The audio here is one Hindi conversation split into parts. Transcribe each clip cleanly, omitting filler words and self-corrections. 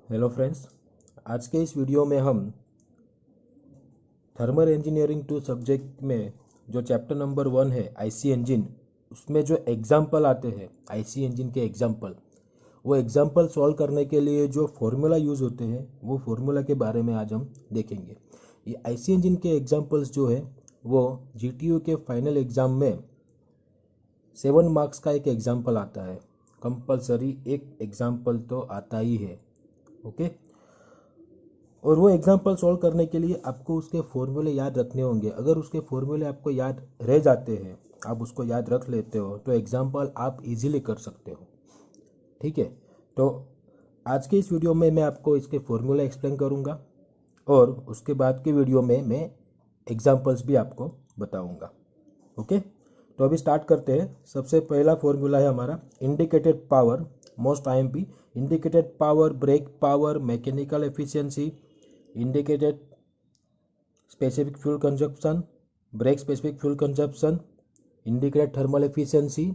हेलो फ्रेंड्स, आज के इस वीडियो में हम थर्मल इंजीनियरिंग 2 सब्जेक्ट में जो चैप्टर नंबर 1 है आईसी इंजन, उसमें जो एग्जाम्पल आते हैं आईसी इंजन के एग्जाम्पल, वो एग्जाम्पल सॉल्व करने के लिए जो फॉर्मूला यूज़ होते हैं वो फॉर्मूला के बारे में आज हम देखेंगे। ये आईसी इंजन के एग्जाम्पल्स जो है वो जीटीयू के फाइनल एग्ज़ाम में 7 मार्क्स का एक एग्जाम्पल आता है। कंपलसरी एक एग्जाम्पल तो आता ही है। ओके, और वो एग्जाम्पल सॉल्व करने के लिए आपको उसके फॉर्मूले याद रखने होंगे। अगर उसके फॉर्मूले आपको याद रह जाते हैं, आप उसको याद रख लेते हो, तो एग्जाम्पल आप इजीली कर सकते हो। ठीक है, तो आज के इस वीडियो में मैं आपको इसके फॉर्मूला एक्सप्लेन करूँगा और उसके बाद के वीडियो में मैं एग्जाम्पल्स भी आपको बताऊँगा। ओके, तो अभी स्टार्ट करते हैं। सबसे पहला फॉर्मूला है हमारा indicated power, most IMP. Indicated power, brake power, mechanical efficiency, indicated specific fuel consumption, brake specific fuel consumption, indicated thermal efficiency,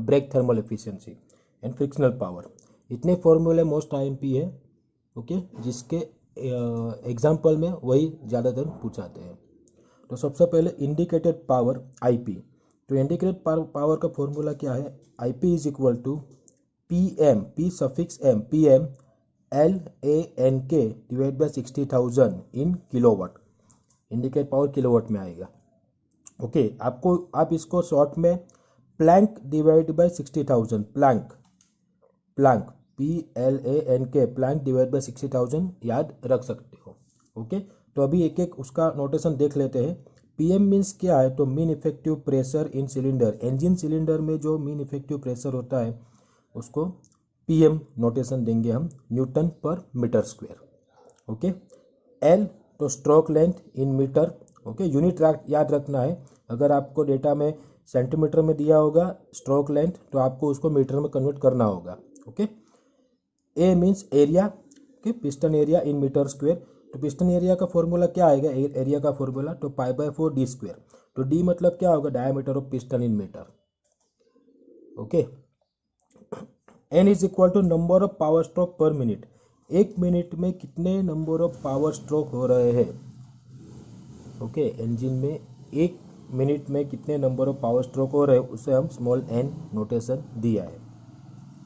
brake thermal efficiency and frictional power। इतने फॉर्मूले मोस्ट आईएमपी है। ओके, जिसके एग्जाम्पल में वही ज़्यादातर पूछाते हैं। तो सबसे पहले इंडिकेटेड पावर आईपी। तो इंडिकेटेड पावर का फॉर्मूला क्या है? IP is equal to P M, P suffix M, P M LANK divide by 60,000 in kilowatt. Indicate power kilowatt में आएगा। ओके, आपको आप इसको शॉर्ट में plank divide by 60,000, plank plank PLANK, plank divide by 60,000 याद रख सकते हो। ओके, तो अभी एक एक उसका नोटेशन देख लेते हैं। PM मीन्स क्या है? तो mean effective pressure in cylinder. Engine cylinder में जो मीन इफेक्टिव प्रेशर होता है उसको PM नोटेशन देंगे हम, newton per metre square. Okay, L तो stroke length in metre. Okay, unit याद रखना है। अगर आपको डेटा में सेंटीमीटर में दिया होगा स्ट्रोक लेंथ, तो आपको उसको मीटर में कन्वर्ट करना होगा। Okay, A means area. Okay, piston area in metre square. तो पिस्टन एरिया का फॉर्मूला क्या आएगा? एरिया का फॉर्मूला तो π/4 d स्क्वायर। तो D मतलब क्या होगा? Diameter of piston in metre. Okay, N is equal to number of power stroke per minute. एक मिनट में कितने नंबर ऑफ पावर स्ट्रोक हो रहे हैं? ओके, इंजन में एक मिनट में कितने नंबर ऑफ पावर स्ट्रोक हो रहे हैं उसे हम स्मॉल n नोटेशन दिया है।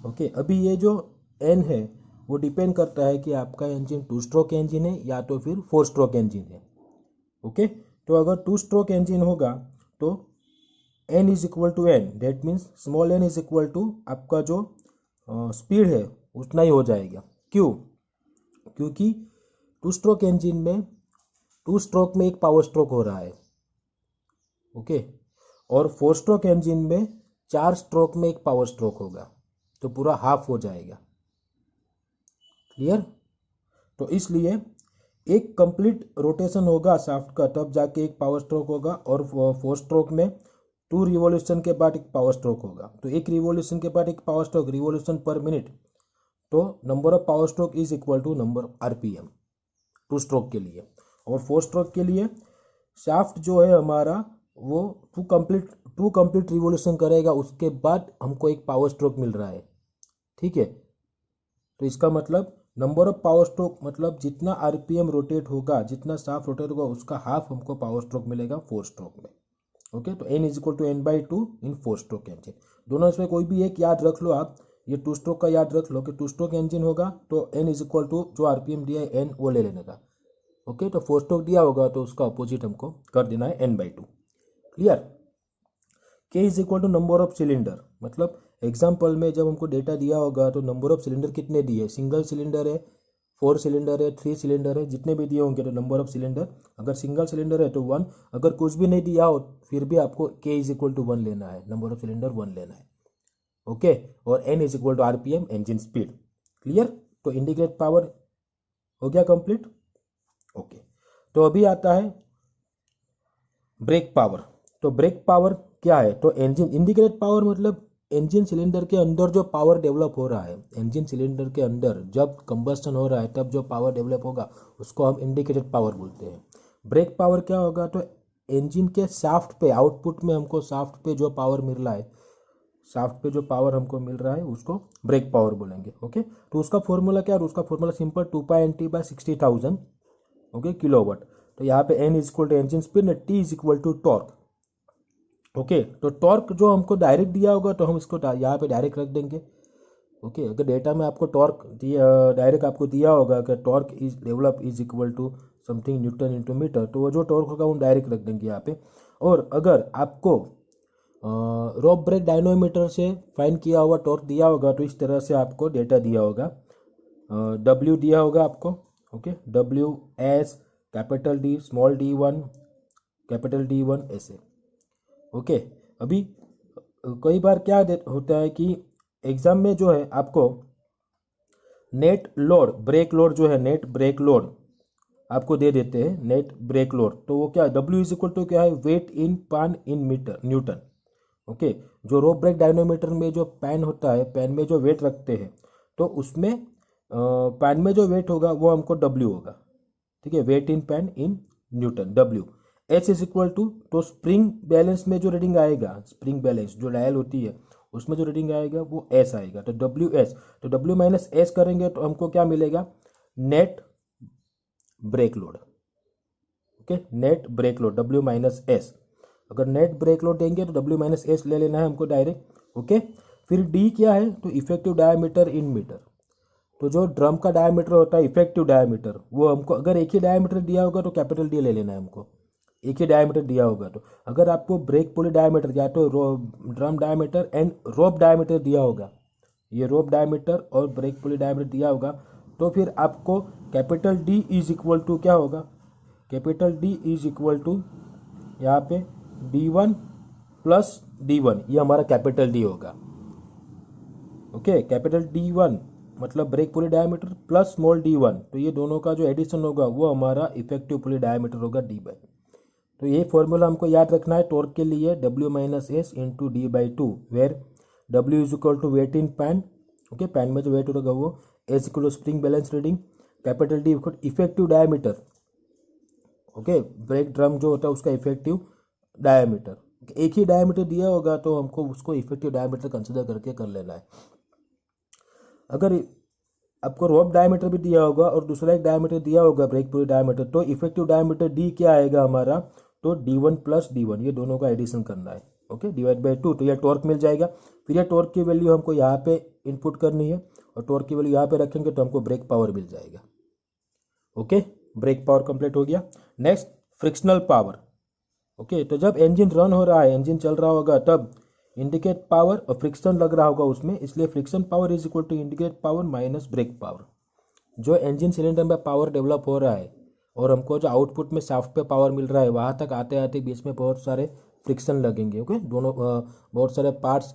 ओके, अभी ये जो n है वो डिपेंड करता है कि आपका इंजन 2 स्ट्रोक इंजन है या तो फिर 4 स्ट्रोक इंजन है। ओके, तो अगर 2 स्ट्रोक इंजन होगा तो n is equal to n, that means small n is equal to आपका जो स्पीड है उतना ही हो जाएगा। क्यों? क्योंकि 2 स्ट्रोक इंजन में 2 स्ट्रोक में एक पावर स्ट्रोक हो रहा है। ओके, और 4 स्ट्रोक इंजन में 4 स्ट्रोक में एक पावर स्ट्रोक होगा, तो पूरा हाफ हो जाएगा। क्लियर? तो इसलिए एक कंप्लीट रोटेशन होगा शाफ्ट का, तब जाके एक पावर स्ट्रोक होगा, और 4 स्ट्रोक में 2 रिवॉल्यूशन के बाद एक पावर स्ट्रोक होगा। तो एक रिवॉल्यूशन के बाद एक power stroke, revolution per minute, तो number of power stroke is equal to number RPM 2 stroke के लिए। और 4 स्ट्रोक के लिए शाफ्ट जो है हमारा वो टू कंप्लीट रिवॉल्यूशन करेगा, उसके बाद हमको एक पावर स्ट्रोक मिल रहा है। ठीक है, तो इसका मतलब नंबर ऑफ पावर स्ट्रोक मतलब जितना RPM रोटेट होगा, जितना शाफ्ट रोटेट होगा, उसका हाफ हमको पावर स्ट्रोक मिलेगा 4 स्ट्रोक में। ओके, तो N is equal to N/2 in 4 stroke engine. दोनों इसमें कोई भी एक याद रख लो आप। ये 2 स्ट्रोक का याद रख लो कि 2 स्ट्रोक इंजन होगा तो N इज इक्वल टू जो RPM दिया है N वो ले लेने का। ओके, तो 4 स्ट्रोक दिया होगा तो उसका अपोजिट हमको कर देना है N/2। Clear? K is equal to number of cylinder. मतलब एग्जाम्पल में जब हमको डेटा दिया होगा तो नंबर ऑफ सिलेंडर कितने दिए, सिंगल सिलेंडर है, 4 सिलेंडर है, 3 सिलेंडर है, जितने भी दिए होंगे तो नंबर ऑफ सिलेंडर। अगर सिंगल सिलेंडर है तो 1, अगर कुछ भी नहीं दिया हो फिर भी आपको K इज इक्वल टू 1 लेना है, नंबर ऑफ सिलेंडर 1 लेना है। ओके, और N is equal to RPM, engine speed. Clear? तो इंडिकेट पावर हो गया कंप्लीट। ओके, तो अभी आता है ब्रेक पावर। तो ब्रेक पावर क्या है? तो इंजन इंडिकेटेड पावर मतलब इंजन सिलेंडर के अंदर जो पावर डेवलप हो रहा है, इंजन सिलेंडर के अंदर जब कंबस्टन हो रहा है तब जो पावर डेवलप होगा उसको हम इंडिकेटेड पावर बोलते हैं। ब्रेक पावर क्या होगा? तो इंजन के शाफ्ट पे, आउटपुट में हमको शाफ्ट पे जो पावर मिल रहा है शाफ्ट पे जो पावर हमको मिल रहा है उसको ब्रेक पावर बोलेंगे। ओके, तो उसका फॉर्मूला क्या है? उसका फॉर्मूला सिंपल 2π/60,000 ओके किलोवाट। तो यहाँ पे n is equal to engine speed, t is equal to torque. Okay, तो टॉर्क जो हमको डायरेक्ट दिया होगा तो हम इसको यहाँ पे डायरेक्ट रख देंगे। ओके, अगर डेटा में आपको टॉर्क डायरेक्ट आपको दिया होगा कि torque is develop is equal to something newton into metre, तो वो जो टॉर्क होगा वो डायरेक्ट रख देंगे यहाँ पे। और अगर आपको रोप ब्रेक डायनोमीटर से फाइंड किया हुआ टॉर्क दिया होगा तो इस तरह से आपको डेटा दिया होगा, W दिया होगा आपको। Okay, WS capital D small d1 capital D1 ऐसे। ओके, अभी कई बार क्या होता है कि एग्जाम में जो है आपको नेट लोड ब्रेक लोड जो है नेट ब्रेक लोड आपको दे देते हैं, नेट ब्रेक लोड। तो वो क्या है? W इज इक्वल टू क्या है? वेट इन पान इन मीटर न्यूटन। ओके, जो रोप ब्रेक डायनोमीटर में जो पैन होता है, पैन में जो वेट रखते हैं, तो उसमें पैन में जो वेट होगा वो हमको W होगा। ठीक है, weight in pan in newton W। H is equal to, तो स्प्रिंग बैलेंस में जो रीडिंग आएगा, स्प्रिंग बैलेंस जो डायल होती है उसमें जो रीडिंग आएगा वो S आएगा, तो WS। तो W माइनस S करेंगे तो हमको क्या मिलेगा? Net brake load. Okay, net brake load W minus S। अगर नेट ब्रेक लोड देंगे तो W माइनस S ले लेना है हमको डायरेक्ट। ओके, फिर D क्या है? तो इफेक्टिव डायमीटर इन मीटर। तो जो ड्रम का डायमीटर होता है इफेक्टिव डायमीटर, वो हमको अगर एक ही डायमीटर दिया होगा तो कैपिटल D ले लेना है हमको, एक ही डायमीटर दिया होगा तो। अगर आपको ब्रेक पुली डायमीटर या तो drum diameter and rope diameter दिया होगा, ये रोप डायमीटर और ब्रेक पुली डायमीटर दिया होगा, तो फिर आपको capital D is equal to क्या होगा? Capital D is equal to यहाँ पे D1 प्लस D1, ये हमारा कैपिटल D होगा। ओके, कैपिटल D1 मतलब brake pulley diameter plus small d1, तो ये दोनों का जो एडिशन होगा वो हमारा इफेक्टिव पुली डायमीटर होगा d/। तो ये फॉर्मूला हमको याद रखना है टॉर्क के लिए, W minus S into d/2, where W is equal to weight in pan. Okay, pan में जो वेट होगा वो, S equal to spring balance reading, capital D effective diameter. Okay, brake drum जो होता है उसका इफेक्टिव डायमीटर, एक ही डायमीटर दिया होगा तो हमको उसको इफेक्टिव डायमीटर कंसिडर करके कर लेना है। अगर आपको रोप डायमीटर भी दिया होगा और दूसरा एक डायमीटर दिया होगा ब्रेक पुली डायमीटर, तो इफेक्टिव डायमीटर D क्या आएगा हमारा? तो D1 प्लस D1, ये दोनों का एडिशन करना है। ओके, डिवाइड/2, तो ये टॉर्क मिल जाएगा। फिर ये टॉर्क की वैल्यू हमको यहाँ पे इनपुट करनी है और टॉर्क की वैल्यू यहाँ पे रखेंगे तो हमको ब्रेक पावर मिल जाएगा। ओके, ब्रेक पावर कंप्लीट हो गया। Next, frictional power. ओके, तो जब इंजन रन हो रहा है, इंजन चल रहा होगा, तब इंडिकेट पावर और फ्रिक्शन लग रहा होगा उसमें, इसलिए friction power is equal to indicate power minus brake power. जो इंजन सिलेंडर में पावर डेवलप हो रहा है और हमको जो आउटपुट में शाफ्ट पे पावर मिल रहा है, वहाँ तक आते आते बीच में बहुत सारे फ्रिक्शन लगेंगे। ओके, दोनों बहुत सारे पार्ट्स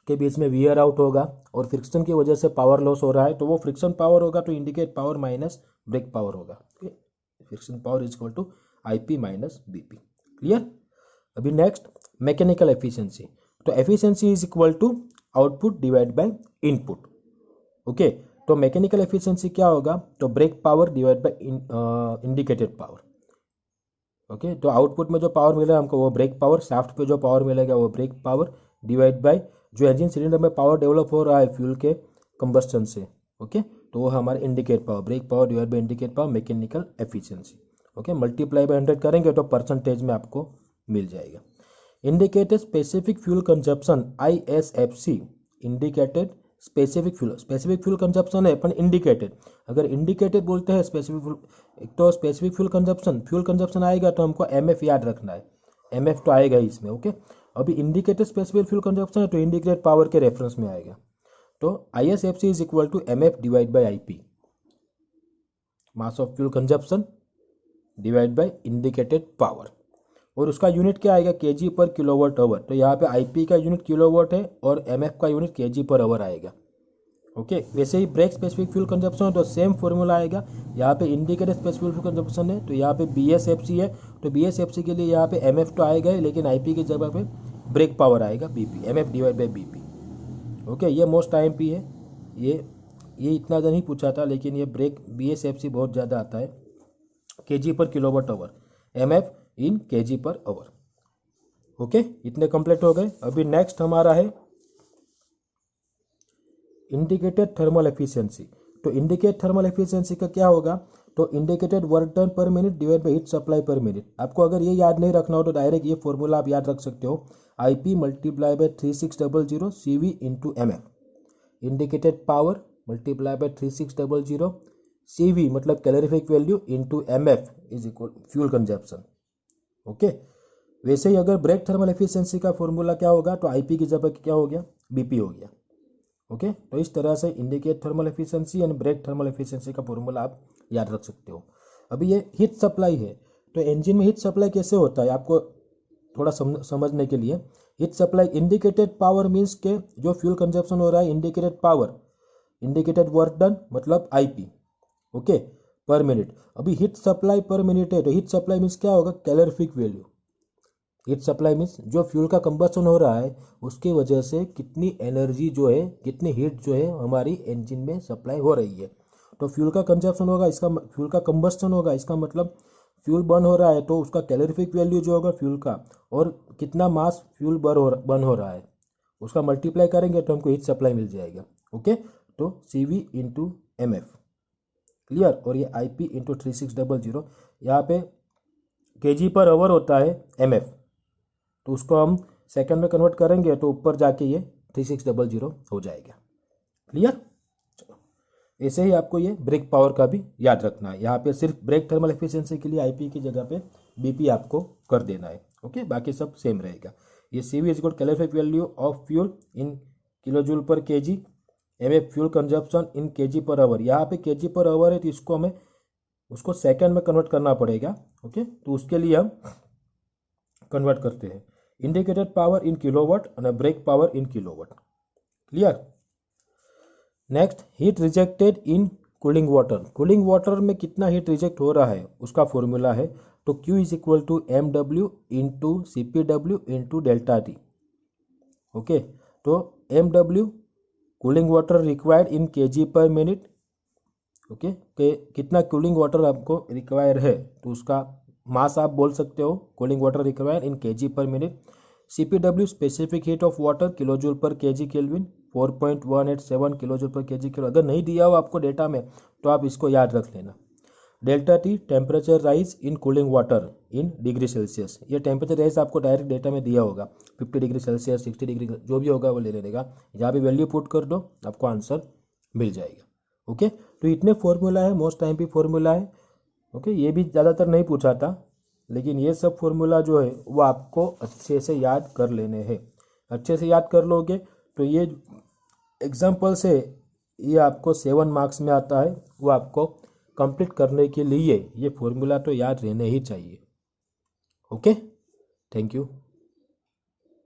के बीच में वियर आउट होगा और फ्रिक्शन की वजह से पावर लॉस हो रहा है, तो वो फ्रिक्शन पावर होगा, तो indicate power minus brake power होगा। Friction power is equal to IP minus BP। Clear? अभी नेक्स्ट, मैकेनिकल एफिशिएंसी। तो efficiency is equal to output divide by input. Okay, तो मैकेनिकल एफिशिएंसी क्या होगा? तो brake power divide by indicated power. Okay, तो आउटपुट में जो पावर मिलेगा हमको वो ब्रेक पावर, शाफ्ट पे जो पावर मिलेगा वो ब्रेक पावर, डिवाइड बाय जो इंजन सिलेंडर में पावर डेवलप हो रहा है फ्यूल के कंबस्टन से। ओके, तो वो हमारा indicate power, brake power divide by indicate power, mechanical efficiency. Okay, multiply by 100 करेंगे तो परसेंटेज में आपको मिल जाएगा। Indicated specific fuel consumption ISFC, indicated specific fuel consumption है अपन इंडिकेटेड। अगर इंडिकेटेड बोलते हैं स्पेसिफिक फ्यूल, एक तो स्पेसिफिक फ्यूल कंजप्शन आएगा तो हमको MF याद रखना है, MF तो आएगा ही इसमें। ओके, अभी इंडिकेटेड स्पेसिफिक फ्यूल कंजप्शन है तो इंडिकेटेड पावर के रेफरेंस में आएगा, तो ISFC is equal to MF divide by IP, mass of fuel consumption divide by indicated power, और उसका यूनिट क्या आएगा? kg पर किलोवाट आवर। तो यहाँ पे IP का यूनिट किलोवाट है और MF का यूनिट kg पर आवर आएगा। ओके, वैसे ही ब्रेक स्पेसिफिक फ्यूल कंजप्शन है तो सेम फॉर्मूला आएगा। यहाँ पे इंडिकेटेड स्पेसिफिक फ्यूल कंजप्शन है तो यहाँ पे BSFC है, तो BSFC के लिए यहाँ पे MF तो आएगा ही, लेकिन IP की जगह पे ब्रेक पावर आएगा BP, MF divide by BP। Okay, ये मोस्ट IMP है, ये इतना नहीं पूछा था, लेकिन ये ब्रेक BSFC बहुत ज़्यादा आता है, kg पर किलोवाट आवर, MF इन kg पर आवर। ओके, इतने कंप्लीट हो गए। अभी नेक्स्ट हमारा है इंडिकेटेड थर्मल एफिशिएंसी। तो इंडिकेट थर्मल एफिशिएंसी का क्या होगा, तो इंडिकेटेड वर्क डन पर minute divide by heat supply पर मिनट। आपको अगर ये याद नहीं रखना हो तो डायरेक्ट ये फॉर्मूला आप याद रख सकते हो, IP multiply by 3600 CV into MF। Indicated power multiply by 3600 CV मतलब calorific value into MF is equal fuel consumption. Okay, वैसे ही अगर ब्रेक थर्मल एफिशिएंसी का फॉर्मूला क्या होगा, तो IP की जगह क्या हो गया, BP हो गया। ओके, तो इस तरह से indicate thermal efficiency and brake thermal efficiency का फॉर्मूला आप याद रख सकते हो। अभी ये हीट सप्लाई है, तो इंजन में हीट सप्लाई कैसे होता है आपको थोड़ा समझने के लिए। Heat supply indicated power means के जो फ्यूल कंजप्शन हो रहा है, indicated power, indicated work done मतलब IP, ओके, पर मिनट। अभी हीट सप्लाई पर मिनट है, तो हीट सप्लाई मीन्स क्या होगा, calorific value. Heat supply means जो फ्यूल का कंबस्शन हो रहा है उसकी वजह से कितनी एनर्जी जो है, कितनी हीट जो है हमारी इंजन में सप्लाई हो रही है। तो फ्यूल का कंजप्शन होगा, इसका फ्यूल का कंबस्शन होगा, इसका मतलब फ्यूल बर्न हो रहा है, तो उसका कैलोरीफिक वैल्यू जो होगा फ्यूल का, और कितना मास फ्यूल बर्न हो रहा है उसका मल्टीप्लाई करेंगे तो हमको हीट सप्लाई मिल जाएगा। ओके, तो CV इंटू MF, क्लियर। और ये IP इंटू 3600, यहाँ पे kg पर आवर होता है MF, तो उसको हम सेकंड में कन्वर्ट करेंगे तो ऊपर जाके ये 3600 हो जाएगा, क्लियर। चलो, ऐसे ही आपको ये ब्रेक पावर का भी याद रखना है। यहाँ पे सिर्फ ब्रेक थर्मल एफिशिएंसी के लिए IP की जगह पे BP आपको कर देना है। ओके, बाकी सब सेम रहेगा। ये CV is equal calorific value of fuel in kilojoule per kg, MF fuel consumption in kg per hour. यहाँ पे kg पर आवर है तो इसको हमें उसको सेकंड में कन्वर्ट करना पड़ेगा। ओके, तो उसके लिए हम कन्वर्ट करते हैं इंडिकेटेड पावर इन किलोवाट और brake power in kilowatt, clear. Next, heat rejected in cooling water. Cooling water में कितना हीट रिजेक्ट हो रहा है उसका फॉर्मूला है, तो Q is equal to MW into CPW into delta T। Okay, तो MW cooling water required in kg per minute. Okay, कितना कूलिंग वाटर आपको रिक्वायर है तो उसका मास आप बोल सकते हो, cooling water require in kg per minute. CPW specific heat of water kilojoule per kg kelvin, 4.187 kilojoule per kg kelvin. अगर नहीं दिया हो आपको डेटा में तो आप इसको याद रख लेना। Delta T temperature rise in cooling water in degree Celsius. ये टेम्परेचर राइज आपको डायरेक्ट डेटा में दिया होगा, 50 डिग्री सेल्सियस, 60 डिग्री, जो भी होगा वो ले लेगा। यहाँ भी वैल्यू पुट कर दो, आपको आंसर मिल जाएगा। ओके, तो इतने फॉर्मूला है, मोस्ट टाइम भी फॉर्मूला है। ओके, ये भी ज़्यादातर नहीं पूछा था, लेकिन ये सब फॉर्मूला जो है वो आपको अच्छे से याद कर लेने हैं। अच्छे से याद कर लोगे तो ये एग्जाम्पल से ये आपको 7 मार्क्स में आता है, वो आपको कंप्लीट करने के लिए ये फॉर्मूला तो याद रहने ही चाहिए। Okay, thank you.